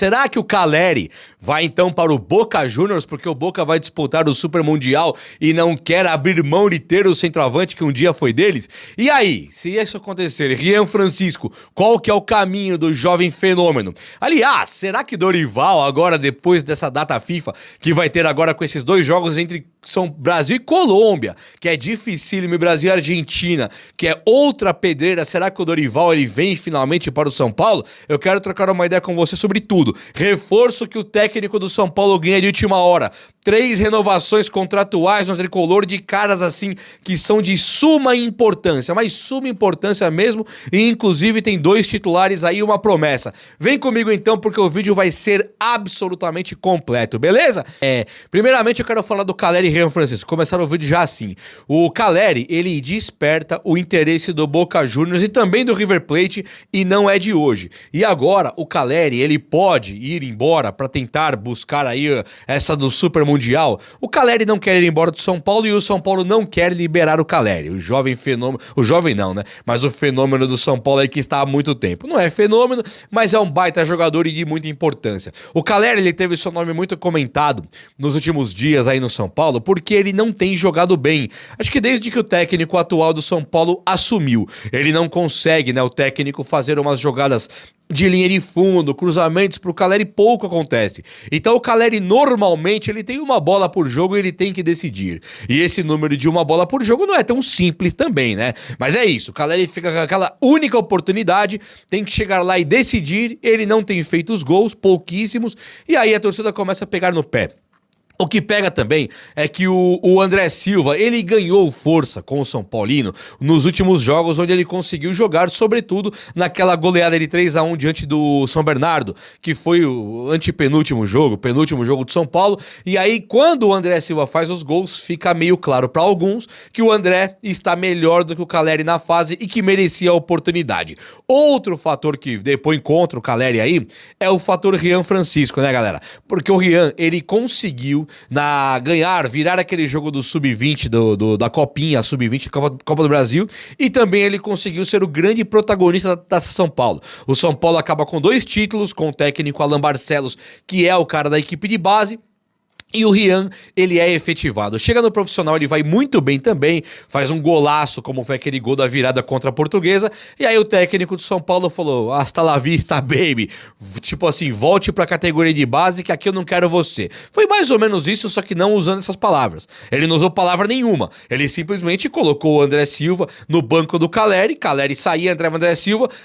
Será que o Caleri vai então para o Boca Juniors, porque o Boca vai disputar o Super Mundial e não quer abrir mão de ter o centroavante que um dia foi deles? E aí, se isso acontecer, Rian Francisco, qual que é o caminho do jovem fenômeno? Aliás, será que Dorival, agora depois dessa data FIFA, que vai ter agora com esses dois jogos entre são Brasil e Colômbia, que é dificílimo, e Brasil e Argentina, que é outra pedreira, será que o Dorival ele vem finalmente para o São Paulo? Eu quero trocar uma ideia com você sobre tudo. Reforço que o técnico do São Paulo ganha de última hora. 3 renovações contratuais no tricolor de caras assim que são de suma importância, mas suma importância mesmo, e inclusive tem 2 titulares aí, uma promessa. Vem comigo então, porque o vídeo vai ser absolutamente completo, beleza? Primeiramente eu quero falar do Caleri e Rian Francisco. Começaram o vídeo já assim. O Caleri, ele desperta o interesse do Boca Juniors e também do River Plate, e não é de hoje. E agora o Caleri, ele pode ir embora para tentar buscar aí essa do Super Mundial. O Caleri não quer ir embora do São Paulo e o São Paulo não quer liberar o Caleri. O jovem fenômeno, o jovem não, né? Mas o fenômeno do São Paulo aí que está há muito tempo. Não é fenômeno, mas é um baita jogador e de muita importância. O Caleri, ele teve seu nome muito comentado nos últimos dias aí no São Paulo, porque ele não tem jogado bem. Acho que desde que o técnico atual do São Paulo assumiu, ele não consegue, né, o técnico fazer umas jogadas de linha de fundo, cruzamentos pro Caleri, pouco acontece. Então o Caleri normalmente ele tem uma bola por jogo e ele tem que decidir. E esse número de uma bola por jogo não é tão simples também, né? Mas é isso, o Caleri fica com aquela única oportunidade, tem que chegar lá e decidir, ele não tem feito os gols, pouquíssimos, e aí a torcida começa a pegar no pé. O que pega também é que o André Silva, ele ganhou força com o São Paulino nos últimos jogos, onde ele conseguiu jogar, sobretudo naquela goleada de 3-1 diante do São Bernardo, que foi o penúltimo jogo do São Paulo. E aí, quando o André Silva faz os gols, fica meio claro para alguns que o André está melhor do que o Caleri na fase e que merecia a oportunidade. Outro fator que depois contra o Caleri aí é o fator Rian Francisco, né, galera? Porque o Rian, ele conseguiu virar aquele jogo do Sub-20, da Copinha, Sub-20, Copa do Brasil, e também ele conseguiu ser o grande protagonista da São Paulo. O São Paulo acaba com 2 títulos, com o técnico Alan Barcelos, que é o cara da equipe de base, e o Rian, ele é efetivado. Chega no profissional, ele vai muito bem também, faz um golaço, como foi aquele gol da virada contra a Portuguesa, e aí o técnico do São Paulo falou, hasta la vista, baby, tipo assim, volte pra categoria de base que aqui eu não quero você. Foi mais ou menos isso, só que não usando essas palavras. Ele não usou palavra nenhuma, ele simplesmente colocou o André Silva no banco do Caleri, Caleri saía, entrava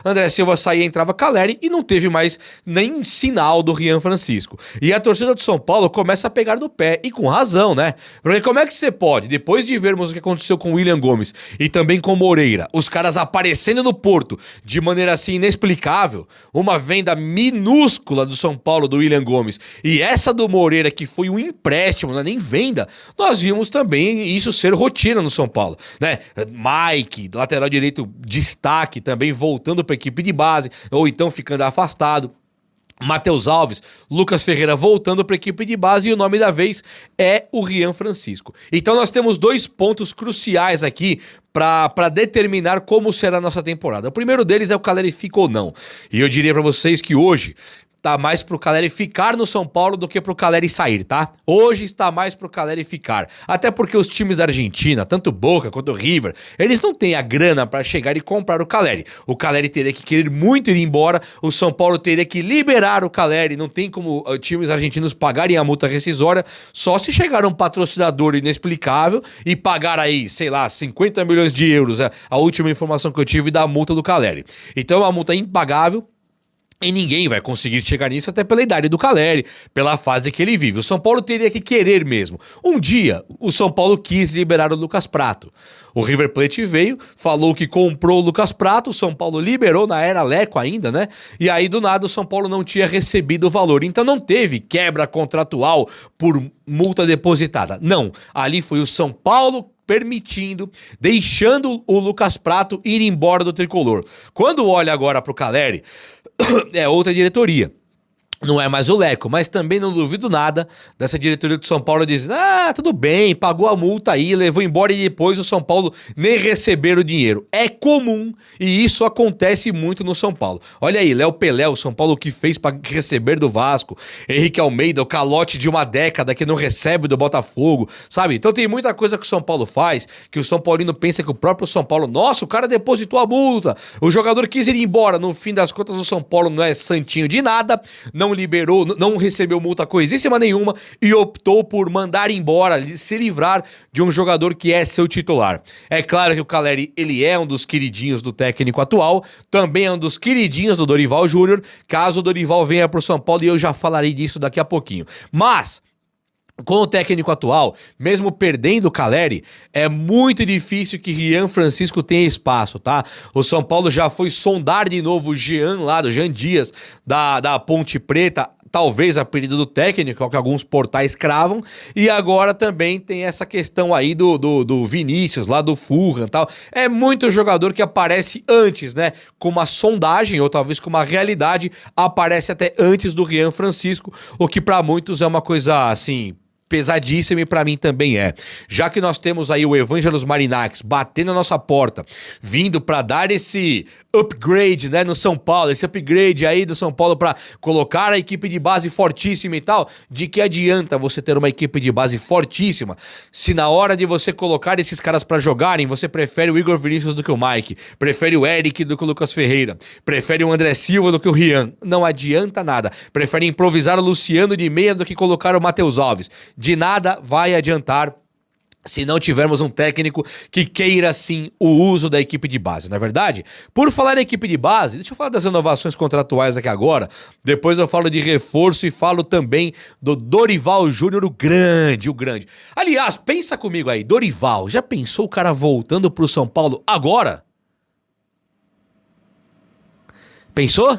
André Silva saía, entrava Caleri, e não teve mais nem sinal do Rian Francisco. E a torcida do São Paulo começa a pegar no pé, e com razão, né? Porque como é que você pode, depois de vermos o que aconteceu com o William Gomes e também com o Moreira, os caras aparecendo no Porto de maneira assim inexplicável, uma venda minúscula do São Paulo do William Gomes e essa do Moreira que foi um empréstimo, não é nem venda, nós vimos também isso ser rotina no São Paulo, né? Mike, lateral direito, destaque também voltando para a equipe de base, ou então ficando afastado. Matheus Alves, Lucas Ferreira voltando para a equipe de base, e o nome da vez é o Rian Francisco. Então nós temos 2 pontos cruciais aqui para determinar como será a nossa temporada. O primeiro deles é o Caleri fica ou não. E eu diria para vocês que hoje tá mais pro Caleri ficar no São Paulo do que pro Caleri sair, tá? Hoje está mais pro Caleri ficar. Até porque os times da Argentina, tanto Boca quanto River, eles não têm a grana para chegar e comprar o Caleri. O Caleri teria que querer muito ir embora, o São Paulo teria que liberar o Caleri, não tem como times argentinos pagarem a multa rescisória, só se chegar um patrocinador inexplicável e pagar aí, sei lá, 50 milhões de euros, a última informação que eu tive da multa do Caleri. Então é uma multa impagável, e ninguém vai conseguir chegar nisso, até pela idade do Caleri, pela fase que ele vive. O São Paulo teria que querer mesmo. Um dia, o São Paulo quis liberar o Lucas Prato. O River Plate veio, falou que comprou o Lucas Prato, o São Paulo liberou na era Leco ainda, né? E aí, do nada, o São Paulo não tinha recebido o valor. Então não teve quebra contratual por multa depositada. Não, ali foi o São Paulo permitindo, deixando o Lucas Prato ir embora do tricolor. Quando olha agora pro Caleri, é outra diretoria. Não é mais o Leco, mas também não duvido nada dessa diretoria do São Paulo dizendo: tudo bem, pagou a multa aí, levou embora e depois o São Paulo nem receber o dinheiro. É comum e isso acontece muito no São Paulo. Olha aí, Léo Pelé, o São Paulo, o que fez para receber do Vasco, Henrique Almeida, o calote de uma década que não recebe do Botafogo, sabe? Então tem muita coisa que o São Paulo faz, que o São Paulino pensa que o próprio São Paulo, nossa, o cara depositou a multa, o jogador quis ir embora, no fim das contas o São Paulo não é santinho de nada, não liberou, não recebeu multa coisíssima nenhuma e optou por mandar embora, se livrar de um jogador que é seu titular. É claro que o Caleri, ele é um dos queridinhos do técnico atual, também é um dos queridinhos do Dorival Júnior, caso o Dorival venha pro São Paulo, e eu já falarei disso daqui a pouquinho. Mas com o técnico atual, mesmo perdendo o Caleri, é muito difícil que Rian Francisco tenha espaço, tá? O São Paulo já foi sondar de novo o Jean lá, do Jean Dias, da Ponte Preta, talvez a pedido do técnico, é o que alguns portais cravam, e agora também tem essa questão aí do Vinícius, lá do Fulham e tal. É muito jogador que aparece antes, né? Com uma sondagem, ou talvez com uma realidade, aparece até antes do Rian Francisco, o que para muitos é uma coisa, assim, pesadíssimo, e pra mim também é. Já que nós temos aí o Evangelos Marinax batendo na nossa porta, vindo pra dar esse upgrade, né, no São Paulo, esse upgrade aí do São Paulo pra colocar a equipe de base fortíssima e tal, de que adianta você ter uma equipe de base fortíssima se na hora de você colocar esses caras pra jogarem, você prefere o Igor Vinícius do que o Mike, prefere o Eric do que o Lucas Ferreira, prefere o André Silva do que o Rian. Não adianta nada. Prefere improvisar o Luciano de meia do que colocar o Matheus Alves. De nada vai adiantar se não tivermos um técnico que queira, sim, o uso da equipe de base, não é verdade? Por falar em equipe de base, deixa eu falar das renovações contratuais aqui agora, depois eu falo de reforço e falo também do Dorival Júnior, o grande. Aliás, pensa comigo aí, Dorival, já pensou o cara voltando pro São Paulo agora? Pensou?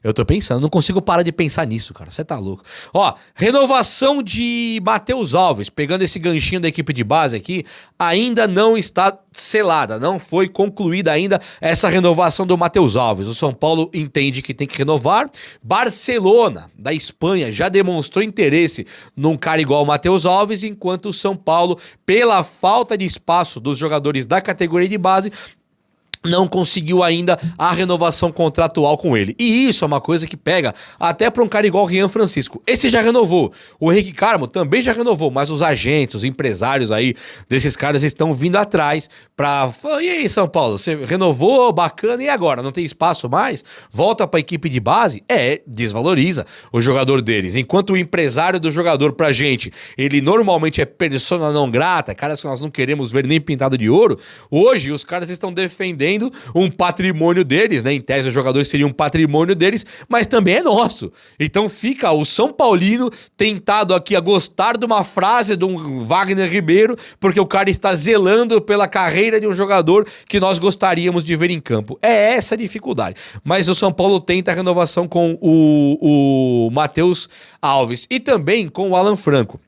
Eu tô pensando, não consigo parar de pensar nisso, cara. Você tá louco. Ó, renovação de Matheus Alves, pegando esse ganchinho da equipe de base aqui, ainda não está selada, não foi concluída ainda essa renovação do Matheus Alves. O São Paulo entende que tem que renovar. Barcelona, da Espanha, já demonstrou interesse num cara igual o Matheus Alves, enquanto o São Paulo, pela falta de espaço dos jogadores da categoria de base, não conseguiu ainda a renovação contratual com ele. E isso é uma coisa que pega até para um cara igual o Rian Francisco. Esse já renovou. O Henrique Carmo também já renovou, mas os agentes, os empresários aí desses caras estão vindo atrás pra... E aí, São Paulo, você renovou, bacana, e agora? Não tem espaço mais? Volta pra equipe de base? Desvaloriza o jogador deles. Enquanto o empresário do jogador pra gente, ele normalmente é persona não grata, caras que nós não queremos ver nem pintado de ouro, hoje os caras estão defendendo um patrimônio deles, né? Em tese, os jogadores seriam um patrimônio deles, mas também é nosso. Então fica o São Paulino tentado aqui a gostar de uma frase de um Wagner Ribeiro, porque o cara está zelando pela carreira de um jogador que nós gostaríamos de ver em campo. É essa a dificuldade. Mas o São Paulo tenta a renovação com o Matheus Alves e também com o Alan Franco.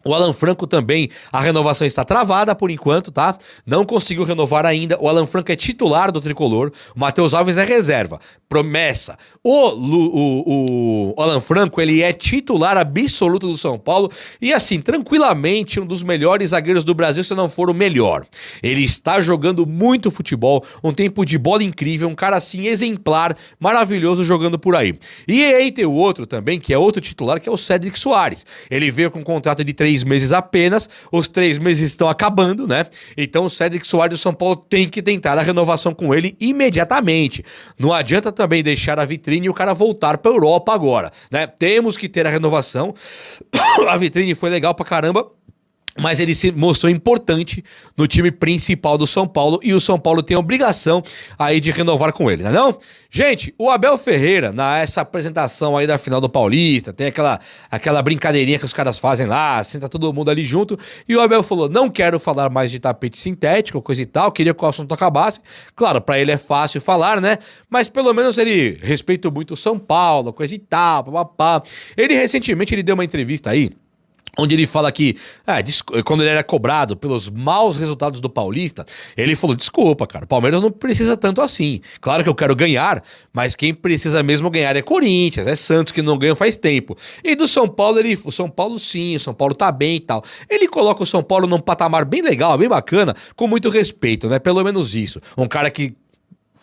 O Alan Franco também, a renovação está travada por enquanto, tá? Não conseguiu renovar ainda. O Alan Franco é titular do Tricolor. O Matheus Alves é reserva. Promessa. O Alan Franco, ele é titular absoluto do São Paulo e, assim, tranquilamente, um dos melhores zagueiros do Brasil, se não for o melhor. Ele está jogando muito futebol, um tempo de bola incrível, um cara, assim, exemplar, maravilhoso jogando por aí. E aí tem o outro também, que é outro titular, que é o Cédric Soares. Ele veio com um contrato de 3 meses apenas, os 3 meses estão acabando, né? Então o Cédric Soares do São Paulo tem que tentar a renovação com ele imediatamente. Não adianta também deixar a vitrine e o cara voltar pra Europa agora, né? Temos que ter a renovação. A vitrine foi legal pra caramba, mas ele se mostrou importante no time principal do São Paulo e o São Paulo tem a obrigação aí de renovar com ele, não? Gente, o Abel Ferreira, nessa apresentação aí da final do Paulista, tem aquela brincadeirinha que os caras fazem lá, senta todo mundo ali junto, e o Abel falou, não quero falar mais de tapete sintético, coisa e tal, queria que o assunto acabasse. Claro, pra ele é fácil falar, né? Mas pelo menos ele respeita muito o São Paulo, coisa e tal, papapá. Ele recentemente deu uma entrevista aí, onde ele fala que, quando ele era cobrado pelos maus resultados do Paulista, ele falou, desculpa, cara, o Palmeiras não precisa tanto assim. Claro que eu quero ganhar, mas quem precisa mesmo ganhar é Corinthians, é Santos, que não ganha faz tempo. E do São Paulo, o São Paulo sim, o São Paulo tá bem e tal. Ele coloca o São Paulo num patamar bem legal, bem bacana, com muito respeito, né? Pelo menos isso. Um cara que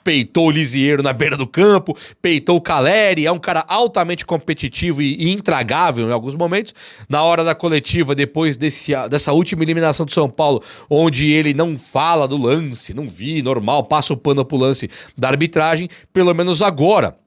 peitou o Lisieiro na beira do campo, peitou o Caleri, é um cara altamente competitivo e intragável em alguns momentos. Na hora da coletiva, depois dessa última eliminação do São Paulo, onde ele não fala do lance, não vi, normal, passa o pano pro lance da arbitragem, pelo menos agora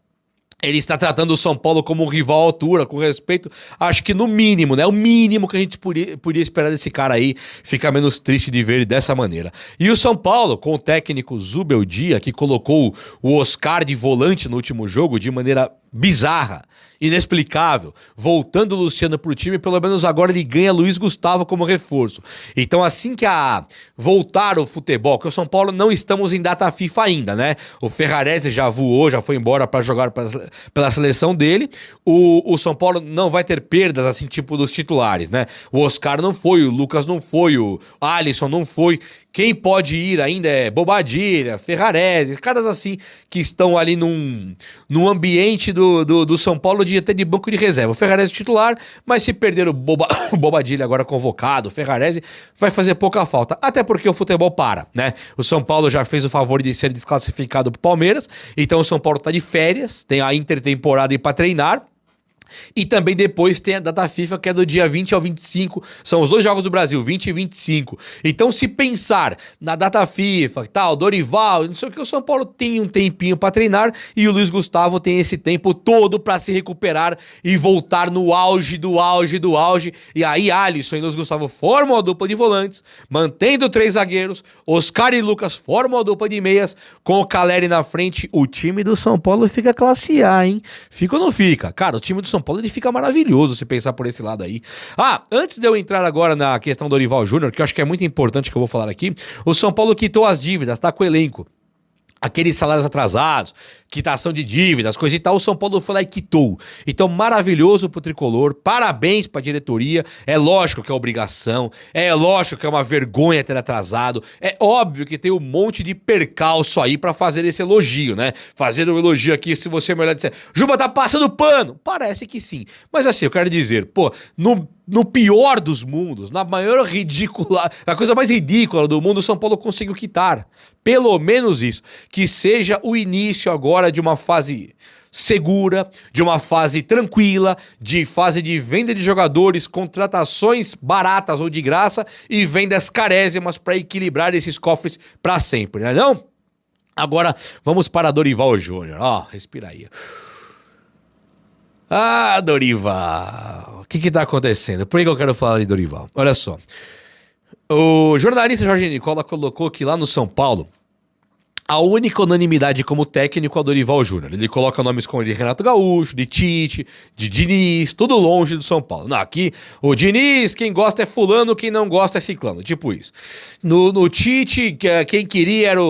ele está tratando o São Paulo como um rival à altura, com respeito. Acho que no mínimo, né? O mínimo que a gente podia esperar desse cara aí, fica menos triste de ver ele dessa maneira. E o São Paulo, com o técnico Zubeldia, que colocou o Oscar de volante no último jogo de maneira bizarra, inexplicável, voltando o Luciano pro time, pelo menos agora ele ganha Luiz Gustavo como reforço. Então assim que voltar o futebol, que o São Paulo não estamos em data FIFA ainda, né? O Ferrarese já voou, já foi embora para jogar pela seleção dele. O São Paulo não vai ter perdas assim, tipo dos titulares, né? O Oscar não foi, o Lucas não foi, o Alisson não foi. Quem pode ir ainda é Bobadilha, Ferrarese, caras assim que estão ali num ambiente do São Paulo de até de banco de reserva. O Ferrarese titular, mas se perder o Bobadilha agora convocado, o Ferrarese vai fazer pouca falta. Até porque o futebol para, né? O São Paulo já fez o favor de ser desclassificado pro Palmeiras, então o São Paulo tá de férias, tem a intertemporada aí pra treinar. E também depois tem a data FIFA, que é do dia 20 ao 25, são os dois jogos do Brasil, 20 e 25. Então se pensar na data FIFA, tal, Dorival, não sei o que, o São Paulo tem um tempinho pra treinar e o Luiz Gustavo tem esse tempo todo pra se recuperar e voltar no auge do auge do auge. E aí Alisson e Luiz Gustavo formam a dupla de volantes, mantendo 3 zagueiros, Oscar e Lucas formam a dupla de meias, com o Caleri na frente. O time do São Paulo fica classe A, hein? Fica ou não fica? Cara, o time do São Paulo ele fica maravilhoso se pensar por esse lado aí. Antes de eu entrar agora na questão do Dorival Júnior, que eu acho que é muito importante que eu vou falar aqui, o São Paulo quitou as dívidas, tá com o elenco. Aqueles salários atrasados, quitação de dívidas, coisa e tal, o São Paulo foi lá e quitou. Então, maravilhoso pro Tricolor, parabéns pra diretoria, é lógico que é obrigação, é lógico que é uma vergonha ter atrasado, é óbvio que tem um monte de percalço aí pra fazer esse elogio, né? Fazer um elogio aqui, se você é melhor dizer, Juba tá passando pano, parece que sim. Mas assim, eu quero dizer, pô, no pior dos mundos, na maior ridícula, a coisa mais ridícula do mundo, o São Paulo conseguiu quitar. Pelo menos isso. Que seja o início agora de uma fase segura, de uma fase tranquila, de fase de venda de jogadores, contratações baratas ou de graça e vendas carésimas para equilibrar esses cofres para sempre, né não? Agora vamos para Dorival Júnior. Respira aí. Dorival. O que tá acontecendo? Por que eu quero falar de Dorival? Olha só. O jornalista Jorge Nicola colocou que lá no São Paulo, a única unanimidade como técnico é o Dorival Júnior. Ele coloca nomes como de Renato Gaúcho, de Tite, de Diniz, tudo longe do São Paulo. Não, aqui o Diniz, quem gosta é fulano, quem não gosta é ciclano, tipo isso. No Tite, quem queria era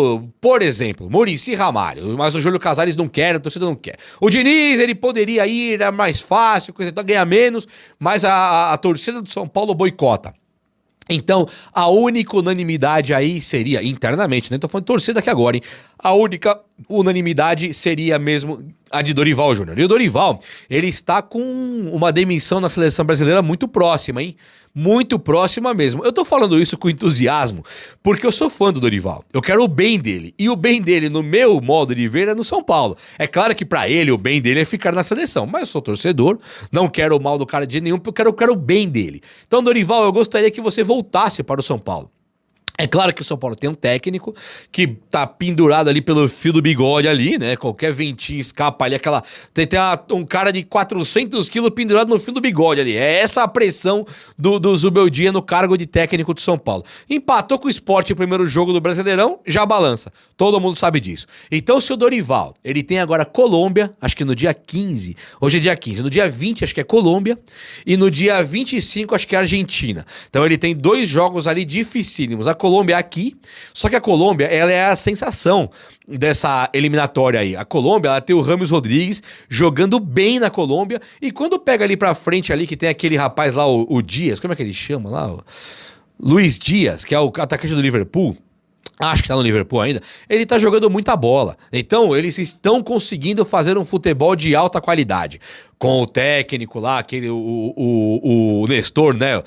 por exemplo, Muricy Ramalho, mas o Júlio Casares não quer, a torcida não quer. O Diniz, ele poderia ir, era mais fácil, coisa tal, ganhar menos, mas a torcida do São Paulo boicota. Então, a única unanimidade aí seria, internamente, né? Tô falando de torcida aqui agora, hein? A única unanimidade seria mesmo a de Dorival Júnior. E o Dorival, ele está com uma demissão na seleção brasileira muito próxima, hein? Muito próxima mesmo. Eu tô falando isso com entusiasmo, porque eu sou fã do Dorival. Eu quero o bem dele. E o bem dele, no meu modo de ver, é no São Paulo. É claro que pra ele, o bem dele é ficar na seleção. Mas eu sou torcedor, não quero o mal do cara de nenhum, porque eu quero o bem dele. Então, Dorival, eu gostaria que você voltasse para o São Paulo. É claro que o São Paulo tem um técnico que tá pendurado ali pelo fio do bigode ali, né? Qualquer ventinho escapa ali, tem um cara de 400 quilos pendurado no fio do bigode ali. É essa a pressão do Zubeldia no cargo de técnico do São Paulo. Empatou com o Sport no primeiro jogo do Brasileirão, já balança. Todo mundo sabe disso. Então, se o Dorival, ele tem agora Colômbia, acho que no dia 15, hoje é dia 15, no dia 20 acho que é Colômbia, e no dia 25 acho que é Argentina. Então ele tem 2 jogos ali dificílimos. A Colômbia aqui, só que a Colômbia, ela é a sensação dessa eliminatória aí. A Colômbia, ela tem o Rames Rodrigues jogando bem na Colômbia, e quando pega ali pra frente ali, que tem aquele rapaz lá, o Dias, como é que ele chama lá? Luiz Dias, que é o atacante do Liverpool, acho que tá no Liverpool ainda, ele tá jogando muita bola. Então, eles estão conseguindo fazer um futebol de alta qualidade. Com o técnico lá, aquele, o Nestor, né?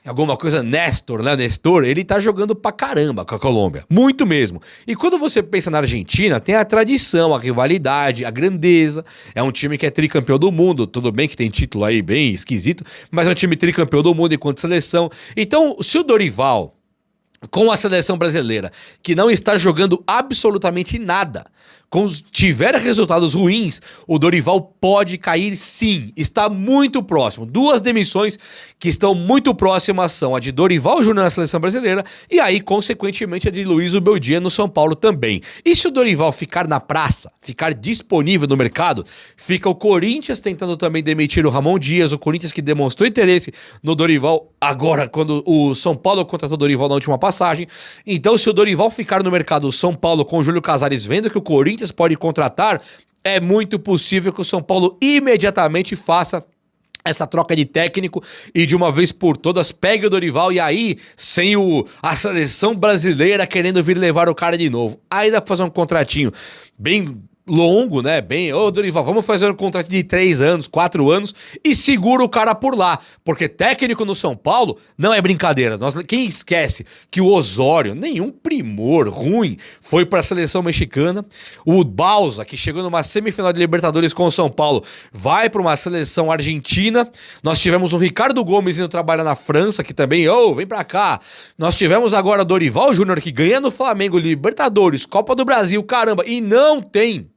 Alguma coisa, Nestor, né? Nestor, ele tá jogando pra caramba com a Colômbia. Muito mesmo. E quando você pensa na Argentina, tem a tradição, a rivalidade, a grandeza. É um time que é tricampeão do mundo. Tudo bem que tem título aí bem esquisito, mas é um time tricampeão do mundo enquanto seleção. Então, se o Dorival, com a seleção brasileira, que não está jogando absolutamente nada, tiver resultados ruins, o Dorival pode cair sim, está muito próximo. Duas demissões que estão muito próximas são a de Dorival Júnior na seleção brasileira e aí, consequentemente, a de Luiz Beldia no São Paulo também. E se o Dorival ficar na praça, ficar disponível no mercado, fica o Corinthians tentando também demitir o Ramon Dias, o Corinthians que demonstrou interesse no Dorival agora, quando o São Paulo contratou o Dorival na última passagem. Então, se o Dorival ficar no mercado, o São Paulo com o Júlio Casares vendo que o Corinthians pode contratar, é muito possível que o São Paulo imediatamente faça essa troca de técnico e de uma vez por todas pegue o Dorival, e aí, sem a seleção brasileira querendo vir levar o cara de novo, aí dá pra fazer um contratinho bem longo, né? Bem, Dorival, vamos fazer um contrato de 3 anos, 4 anos e segura o cara por lá, porque técnico no São Paulo não é brincadeira. Quem esquece que o Osório, nenhum primor ruim, foi para a seleção mexicana, o Bausa, que chegou numa semifinal de Libertadores com o São Paulo, vai para uma seleção argentina. Nós tivemos o Ricardo Gomes indo trabalhar na França, que também, vem para cá. Nós tivemos agora o Dorival Júnior, que ganha no Flamengo, Libertadores, Copa do Brasil, caramba, e não tem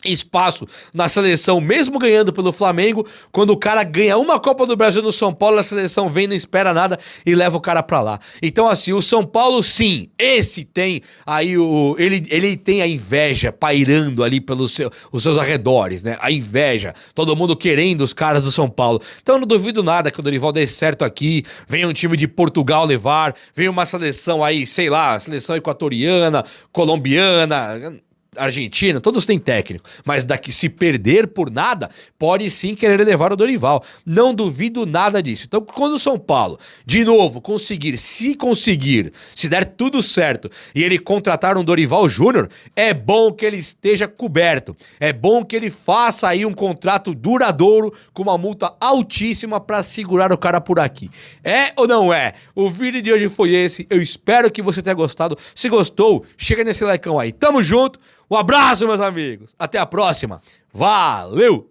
espaço na seleção, mesmo ganhando pelo Flamengo. Quando o cara ganha uma Copa do Brasil no São Paulo, a seleção vem, não espera nada e leva o cara pra lá. Então assim, o São Paulo sim, esse tem aí ele tem a inveja pairando ali pelos os seus arredores, né? A inveja, todo mundo querendo os caras do São Paulo. Então eu não duvido nada que o Dorival dê certo aqui, venha um time de Portugal levar, venha uma seleção aí, sei lá, seleção equatoriana, colombiana, Argentina, todos têm técnico, mas daqui, se perder por nada, pode sim querer levar o Dorival. Não duvido nada disso. Então, quando o São Paulo, de novo, se der tudo certo e ele contratar um Dorival Júnior, é bom que ele esteja coberto. É bom que ele faça aí um contrato duradouro com uma multa altíssima para segurar o cara por aqui. É ou não é? O vídeo de hoje foi esse. Eu espero que você tenha gostado. Se gostou, chega nesse likeão aí. Tamo junto. Um abraço, meus amigos. Até a próxima. Valeu!